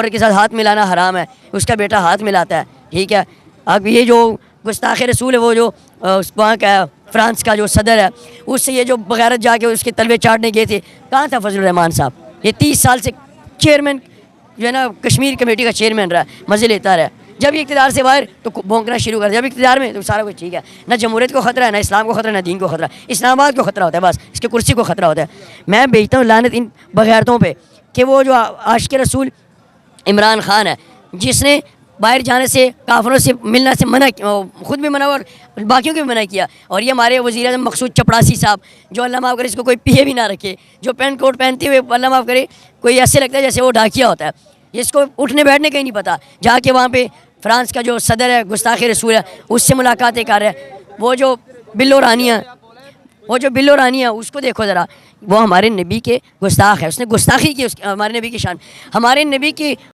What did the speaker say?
عورت کے ساتھ ہاتھ ملانا حرام ہے، اس کا بیٹا ہاتھ ملاتا ہے، ٹھیک ہے. اب یہ جو گستاخ رسول ہے وہ جو وہاں کا فرانس کا جو صدر ہے، اس سے یہ جو بغیرت جا کے اس کے تلوے چاٹنے گئے تھے، کہاں تھا فضل الرحمان صاحب؟ یہ 30 سال سے چیئرمین جو ہے نا کشمیر کمیٹی کا چیئرمین رہا، مزے لیتا رہا. جب یہ اقتدار سے باہر تو بھونکنا شروع کر، جب اقتدار میں تو سارا کچھ ٹھیک ہے. نہ جمہوریت کو خطرہ ہے، نہ اسلام کو خطرہ ہے، نہ دین کو خطرہ ہے. اسلام آباد کو خطرہ ہوتا ہے، بس اس کے کرسی کو خطرہ ہوتا ہے. میں بھیجتا ہوں لعنت ان بغیرتوں پہ کہ وہ جو عاشق رسول عمران خان ہے، جس نے باہر جانے سے، کافروں سے ملنا سے منع، خود بھی منع اور باقیوں کو بھی منع کیا. اور یہ ہمارے وزیر اعظم مقصود چپڑاسی صاحب، جو اللہ معاف کرے اس کو کوئی پیے بھی نہ رکھے، جو پینٹ کوٹ پہنتے ہوئے اللہ معاف کرے کوئی ایسے لگتا ہے جیسے وہ ڈاکیا ہوتا ہے، جس کو اٹھنے بیٹھنے کا ہی نہیں پتہ. جا کے وہاں پہ فرانس کا جو صدر ہے گستاخ رسول ہے، اس سے ملاقاتیں کر رہے ہیں. وہ جو بلو رانی ہے اس کو دیکھو ذرا، وہ ہمارے نبی کے گستاخ ہے، اس نے گستاخی کی ہمارے نبی کی شان. ہمارے نبی کی